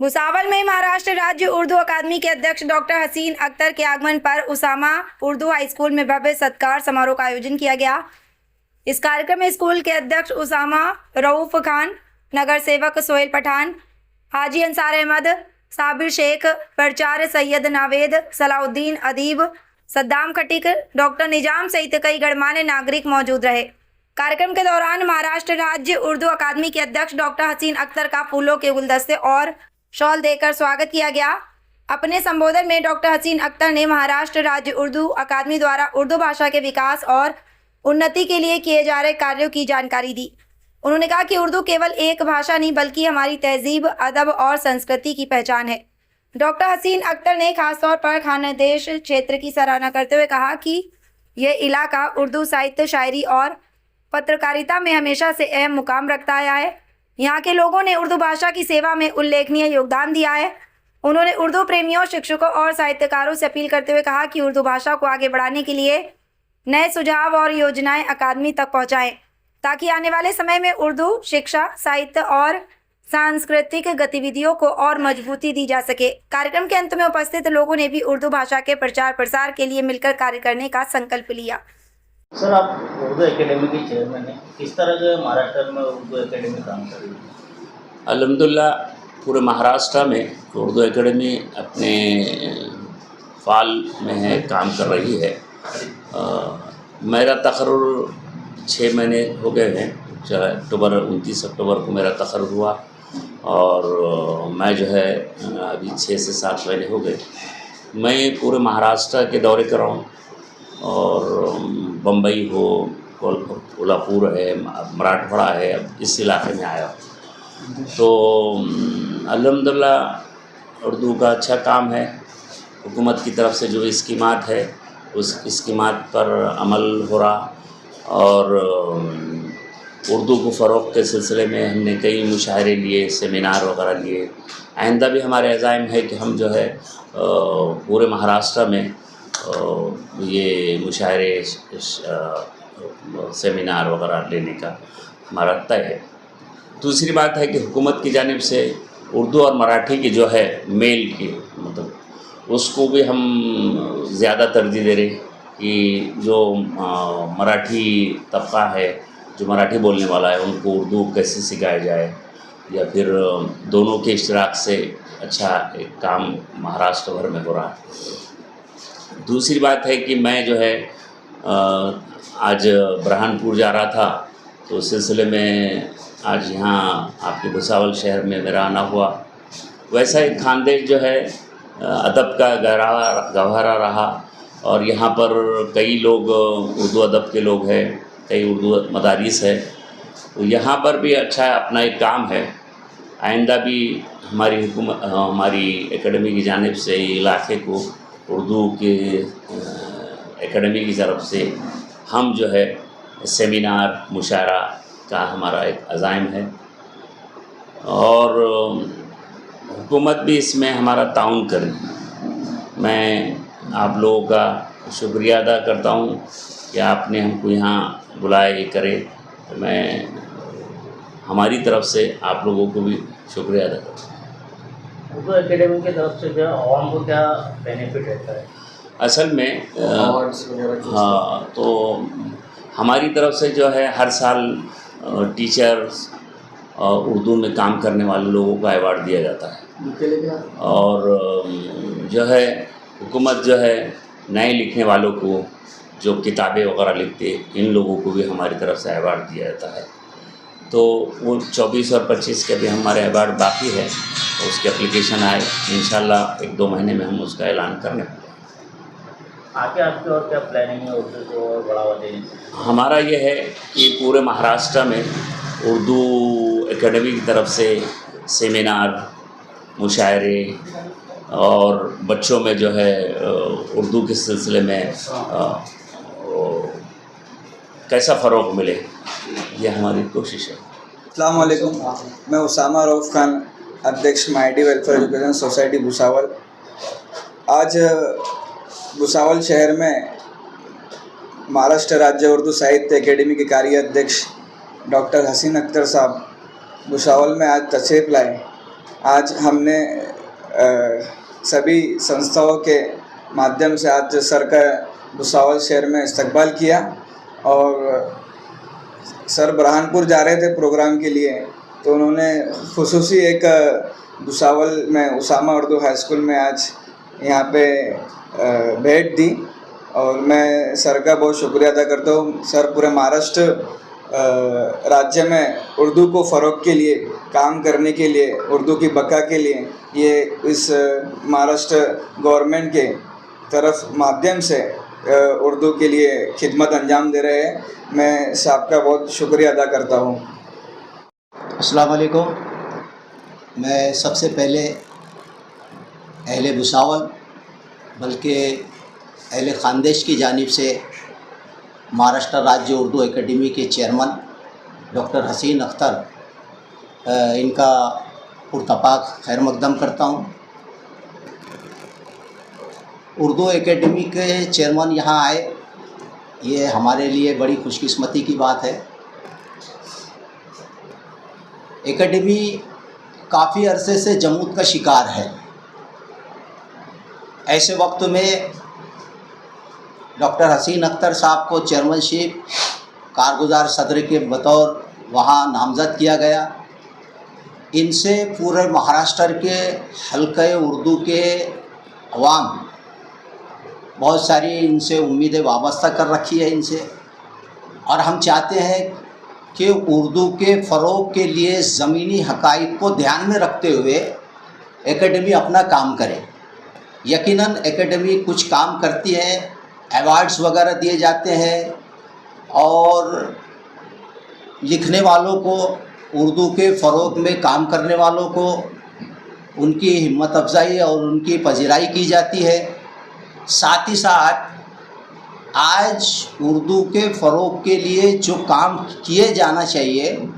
भुसावल में महाराष्ट्र राज्य उर्दू अकादमी के अध्यक्ष डॉक्टर हसीन अख्तर के आगमन पर उसामा उर्दू हाई स्कूल में भव्य सत्कार समारोह का आयोजन किया गया। इस कार्यक्रम में स्कूल के अध्यक्ष उसामा रऊफ खान, नगर सेवक सोहेल पठान, हाजी अंसार अहमद, साबिर शेख, प्राचार्य सैयद नावेद, सलाउद्दीन अदीब, सद्दाम खटीक, डॉक्टर निजाम सहित कई गणमान्य नागरिक मौजूद रहे। कार्यक्रम के दौरान महाराष्ट्र राज्य उर्दू अकादमी के अध्यक्ष डॉक्टर हसीन अख्तर का फूलों के गुलदस्ते और शॉल देकर स्वागत किया गया। अपने संबोधन में डॉक्टर हसीन अख्तर ने महाराष्ट्र राज्य उर्दू अकादमी द्वारा उर्दू भाषा के विकास और उन्नति के लिए किए जा रहे कार्यों की जानकारी दी। उन्होंने कहा कि उर्दू केवल एक भाषा नहीं बल्कि हमारी तहजीब, अदब और संस्कृति की पहचान है। डॉक्टर हसीन अख्तर ने खासतौर पर खानदेश क्षेत्र की सराहना करते हुए कहा कि यह इलाका उर्दू साहित्य, शायरी और पत्रकारिता में हमेशा से अहम मुकाम रखता आया है। यहाँ के लोगों ने उर्दू भाषा की सेवा में उल्लेखनीय योगदान दिया है। उन्होंने उर्दू प्रेमियों, शिक्षकों और साहित्यकारों से अपील करते हुए कहा कि उर्दू भाषा को आगे बढ़ाने के लिए नए सुझाव और योजनाएं अकादमी तक पहुँचाएं, ताकि आने वाले समय में उर्दू शिक्षा, साहित्य और सांस्कृतिक गतिविधियों को और मजबूती दी जा सके। कार्यक्रम के अंत में उपस्थित लोगों ने भी उर्दू भाषा के प्रचार प्रसार के लिए मिलकर कार्य करने का संकल्प लिया। सर, आप उर्दू एकेडमी के चेयरमैन हैं, किस तरह के महाराष्ट्र में उर्दू एकेडमी काम कर रही है? अल्हम्दुलिल्लाह पूरे महाराष्ट्र में उर्दू एकेडमी अपने फाल में है, काम कर रही है। मेरा तकर्रुर 6 महीने हो गए हैं। 29 अक्टूबर को मेरा तकर्रुर हुआ और मैं जो है अभी 6 से 7 महीने हो गए। मैं पूरे महाराष्ट्र के दौरे कर रहा हूँ और बम्बई हो, कोल्हापुर है, मराठवाड़ा है, इस इलाके में आया हूँ। तो अल्हम्दुलिल्लाह उर्दू का अच्छा काम है। हुकूमत की तरफ से जो स्कीमात है उस स्कीमात पर अमल हो रहा और उर्दू को फ़रोग़ के सिलसिले में हमने कई मुशायरे लिए, सेमिनार वगैरह लिए। आइंदा भी हमारे अज़ाइम है कि हम जो है पूरे महाराष्ट्र में ये मुशायरे, सेमिनार वगैरह लेने का हमारा तय है। दूसरी बात है कि हुकूमत की जानिब से उर्दू और मराठी की जो है मेल की मतलब उसको भी हम ज़्यादा तरजीह दे रहे कि जो मराठी तबका है, जो मराठी बोलने वाला है, उनको उर्दू कैसे सिखाया जाए या फिर दोनों के इश्तराक से अच्छा एक काम महाराष्ट्र भर में हो रहा है। दूसरी बात है कि मैं जो है आज बुरहानपुर जा रहा था, तो उस सिलसिले में आज यहाँ आपके भुसावल शहर में मेरा आना हुआ। वैसा ही खानदेश जो है अदब का गहरा रहा और यहाँ पर कई लोग उर्दू अदब के लोग हैं, कई उर्दू मदारिस है, तो यहाँ पर भी अच्छा अपना एक काम है। आइंदा भी हमारी एकेडमी की जानिब से इलाके को उर्दू के एकेडमी की तरफ से हम जो है सेमिनार, मुशायरा का हमारा एक अज़ाइम है और हुकूमत भी इसमें हमारा ताउन करे। मैं आप लोगों का शुक्रिया अदा करता हूँ कि आपने हमको यहाँ बुलाए करे, तो मैं हमारी तरफ से आप लोगों को भी शुक्रिया अदा करता हूँ। उर्दू एकेडमी की तरफ से जो आवाम को क्या बेनिफिट रहता है? असल में हाँ, तो हमारी तरफ से जो है हर साल टीचर्स और उर्दू में काम करने वाले लोगों को अवार्ड दिया जाता है और जो है हुकूमत जो है नए लिखने वालों को जो किताबें वगैरह लिखते इन लोगों को भी हमारी तरफ से अवार्ड दिया जाता है। तो वो 24 और 25 के भी हमारे अवार्ड बाकी है, तो उसकी एप्लीकेशन आए, इंशाल्लाह 1-2 महीने में हम उसका ऐलान करने वाले हैं। आगे आपकी और क्या प्लानिंग है उर्दू को और बढ़ावा देने? हमारा ये है कि पूरे महाराष्ट्र में उर्दू एकेडमी की तरफ से सेमिनार, मुशायरे और बच्चों में जो है उर्दू के सिलसिले में कैसा फ़रोग़ मिले, ये हमारी कोशिश है। अस्सलाम वालेकुम, मैं उसामा रऊफ खान, अध्यक्ष mighty welfare education society Bhusawal. आज भुसावल शहर में महाराष्ट्र राज्य उर्दू साहित्य एकेडमी के कार्याध्यक्ष डॉक्टर हसीन अख्तर साहब भुसावल में आज तशरीफ़ लाए आज हमने सभी संस्थाओं के माध्यम से आज सर का भुसावल शहर में इस्तकबाल किया और सर बुरहानपुर जा रहे थे प्रोग्राम के लिए, तो उन्होंने खुसूसी एक भुसावल में उसामा उर्दू हाई स्कूल में आज यहाँ पे भेंट दी और मैं सर का बहुत शुक्रिया अदा करता हूँ। सर पूरे महाराष्ट्र राज्य में उर्दू को फ़रोग़ के लिए काम करने के लिए, उर्दू की बका के लिए ये इस महाराष्ट्र गवर्नमेंट के तरफ माध्यम से उर्दू के लिए खिदमत अंजाम दे रहे हैं। मैं साहब का बहुत शुक्रिया अदा करता हूँ। अस्सलाम वालेकुम। मैं सबसे पहले अहले भुसावल बल्कि अहले ख़ानदेश की जानिब से महाराष्ट्र राज्य उर्दू एकेडमी के चेयरमैन डॉक्टर हसीन अख्तर इनका पुरतपाक खैर मकदम करता हूँ। उर्दू एकेडमी के चेयरमैन यहाँ आए, ये हमारे लिए बड़ी खुशकिस्मती की बात है। एकेडमी काफ़ी अरसे से जमूत का शिकार है। ऐसे वक्त में डॉक्टर हसीन अख्तर साहब को चेयरमैनशिप कारगुजार सदर के बतौर वहाँ नामज़द किया गया। इनसे पूरे महाराष्ट्र के हल्के उर्दू के अवाम बहुत सारी इनसे उम्मीदें वाबस्ता कर रखी है इनसे, और हम चाहते हैं कि उर्दू के फ़रोग़ के लिए ज़मीनी हक़ाइक़ को ध्यान में रखते हुए एकेडमी अपना काम करे। यकीनन एकेडमी कुछ काम करती है, अवार्ड्स वगैरह दिए जाते हैं और लिखने वालों को, उर्दू के फ़रोग़ में काम करने वालों को उनकी हिम्मत अफजाई और उनकी पजीराई की जाती है। साथ ही साथ आज उर्दू के फ़रोग़ के लिए जो काम किए जाना चाहिए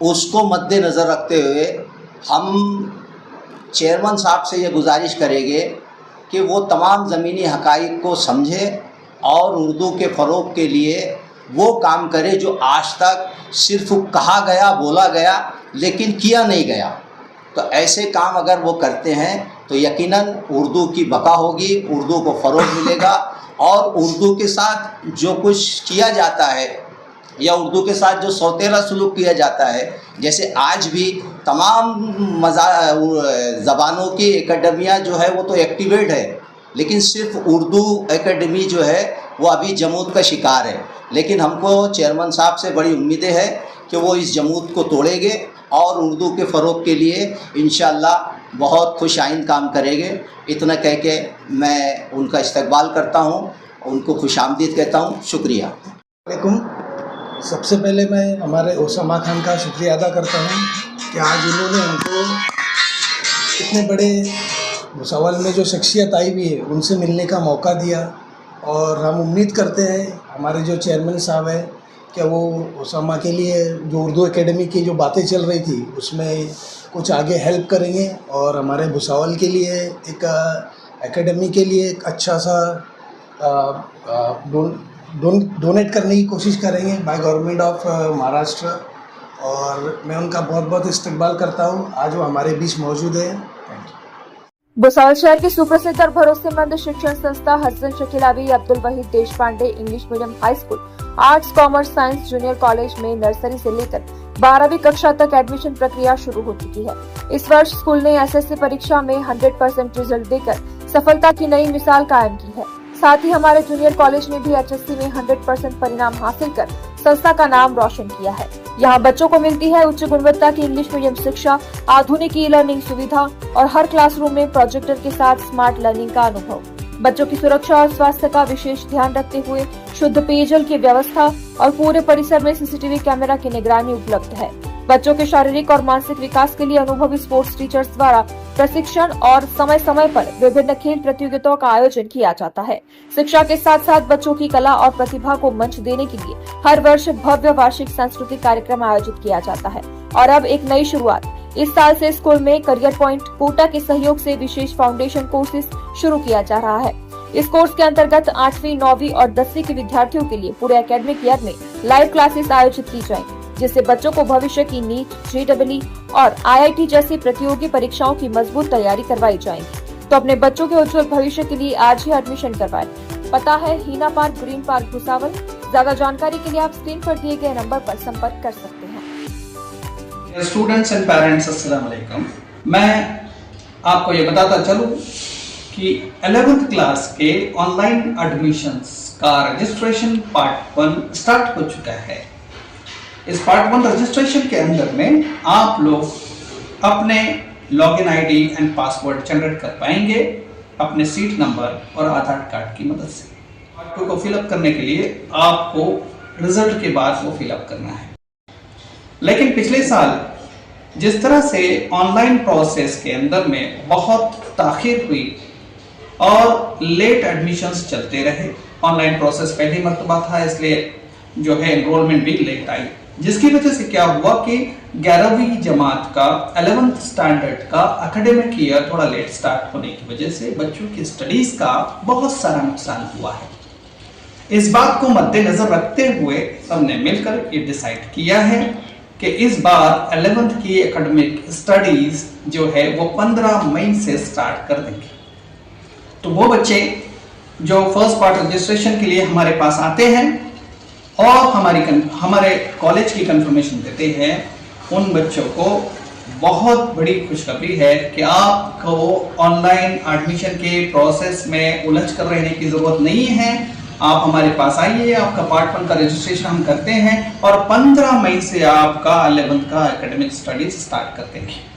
उसको मद्देनज़र रखते हुए हम चेयरमैन साहब से ये गुजारिश करेंगे कि वो तमाम ज़मीनी हक़ाइक़ को समझे और उर्दू के फ़रोग़ के लिए वो काम करे जो आज तक सिर्फ कहा गया, बोला गया, लेकिन किया नहीं गया। तो ऐसे काम अगर वो करते हैं तो यकीनन उर्दू की बका होगी, उर्दू को फ़रोग़ मिलेगा और उर्दू के साथ जो कुछ किया जाता है या उर्दू के साथ जो सौतेला सलूक किया जाता है, जैसे आज भी तमाम ज़बानों की एकेडमियाँ जो है वो तो एक्टिवेट है, लेकिन सिर्फ उर्दू एकेडमी जो है वो अभी जमूत का शिकार है। लेकिन हमको चेयरमैन साहब से बड़ी उम्मीदें हैं कि वो इस जमूत को तोड़ेंगे और उर्दू के फ़रोग़ के लिए इंशाअल्लाह बहुत खुश आइंद काम करेंगे। इतना कह के मैं उनका इस्तकबाल करता हूँ, उनको खुशामदीद कहता हूँ। शुक्रिया। वालेकुम। सबसे पहले मैं हमारे उसामा खान का शुक्रिया अदा करता हूँ कि आज उन्होंने हमको इतने बड़े भुसावल में जो शख्सियत आई हुई है उनसे मिलने का मौका दिया, और हम उम्मीद करते हैं हमारे जो चेयरमैन साहब हैं कि वो उसामा के लिए जो उर्दू एकेडमी की जो बातें चल रही थी उसमें कुछ आगे हेल्प करेंगे और हमारे भुसावल के लिए एक एकेडमी के लिए एक अच्छा सा डोनेट करने की कोशिश करेंगे बाय गवर्नमेंट ऑफ महाराष्ट्र, और मैं उनका बहुत बहुत इस्तकबाल करता हूँ। आज वो हमारे बीच मौजूद है। भुसावल शहर की सुप्रसिद्ध और भरोसेमंद शिक्षण संस्था Hasan Shakeel Abi Abdul Waheed Deshpande English medium high school arts commerce science junior college में नर्सरी से लेकर 12वीं कक्षा तक एडमिशन प्रक्रिया शुरू हो चुकी है। इस वर्ष स्कूल ने एसएससी परीक्षा में 100% रिजल्ट देकर सफलता की नई मिसाल कायम की है। साथ ही हमारे जूनियर कॉलेज ने भी एचएससी में 100% परिणाम हासिल कर संस्था का नाम रोशन किया है। यहाँ बच्चों को मिलती है उच्च गुणवत्ता की इंग्लिश मीडियम शिक्षा, आधुनिक ई लर्निंग सुविधा और हर क्लासरूम में प्रोजेक्टर के साथ स्मार्ट लर्निंग का अनुभव। बच्चों की सुरक्षा और स्वास्थ्य का विशेष ध्यान रखते हुए शुद्ध पेयजल की व्यवस्था और पूरे परिसर में सीसीटीवी कैमरा की निगरानी उपलब्ध है। बच्चों के शारीरिक और मानसिक विकास के लिए अनुभवी स्पोर्ट्स टीचर्स द्वारा प्रशिक्षण और समय समय पर विभिन्न खेल प्रतियोगिताओं का आयोजन किया जाता है। शिक्षा के साथ साथ बच्चों की कला और प्रतिभा को मंच देने के लिए हर वर्ष भव्य वार्षिक सांस्कृतिक कार्यक्रम आयोजित किया जाता है। और अब एक नई शुरुआत, इस साल से स्कूल में करियर पॉइंट कोटा के सहयोग से विशेष फाउंडेशन कोर्सेज शुरू किया जा रहा है। इस कोर्स के अंतर्गत 8वीं, 9वीं और 10वीं के विद्यार्थियों के लिए पूरे एकेडमिक ईयर में लाइव क्लासेस आयोजित की जाएंगी। जिससे बच्चों को भविष्य की नीट, JEE और IIT जैसी प्रतियोगी परीक्षाओं की मजबूत तैयारी करवाई जाएगी। तो अपने बच्चों के उज्जवल भविष्य के लिए आज ही एडमिशन करवाएं। पता है हीना पार्क, ग्रीन पार्क, भुसावल। ज्यादा जानकारी के लिए आप स्क्रीन पर दिए गए नंबर पर संपर्क कर सकते हैं। स्टूडेंट्स एंड पेरेंट्स, अस्सलाम वालेकुम। मैं आपको ये बताता चलूं कि 11th क्लास के ऑनलाइन एडमिशन्स का रजिस्ट्रेशन पार्ट 1 स्टार्ट हो चुका है। इस पार्ट 1 रजिस्ट्रेशन के अंदर में आप लोग अपने login ID and password generate कर पाएंगे अपने सीट नंबर और आधार कार्ड की मदद से। पार्ट 2 को फिलअप करने के लिए आपको रिजल्ट के बाद वो फिलअप करना है। लेकिन पिछले साल जिस तरह से ऑनलाइन प्रोसेस के अंदर में बहुत ताखीर हुई और लेट एडमिशन्स चलते रहे, ऑनलाइन प्रोसेस पहली मर्तबा था इसलिए जो है एनरोलमेंट भी लेट आई, जिसकी वजह से क्या हुआ कि 11वीं जमात का 11th स्टैंडर्ड का एकेडमिक ईयर थोड़ा लेट स्टार्ट होने की वजह से बच्चों की स्टडीज का बहुत सारा नुकसान हुआ है। इस बात को मद्देनजर रखते हुए सबने मिलकर ये डिसाइड किया है कि इस बार 11th की एकेडमिक स्टडीज जो है वो 15 मई से स्टार्ट कर देंगे। तो वो बच्चे जो फर्स्ट पार्ट रजिस्ट्रेशन के लिए हमारे पास आते हैं और हमारे कॉलेज की कंफर्मेशन देते हैं, उन बच्चों को बहुत बड़ी खुशखबरी है कि आपको ऑनलाइन एडमिशन के प्रोसेस में उलझ कर रहने की ज़रूरत नहीं है। आप हमारे पास आइए, आपका पार्ट 1 का रजिस्ट्रेशन हम करते हैं और 15 मई से आपका 11th का एकेडमिक स्टडीज स्टार्ट कर देंगे।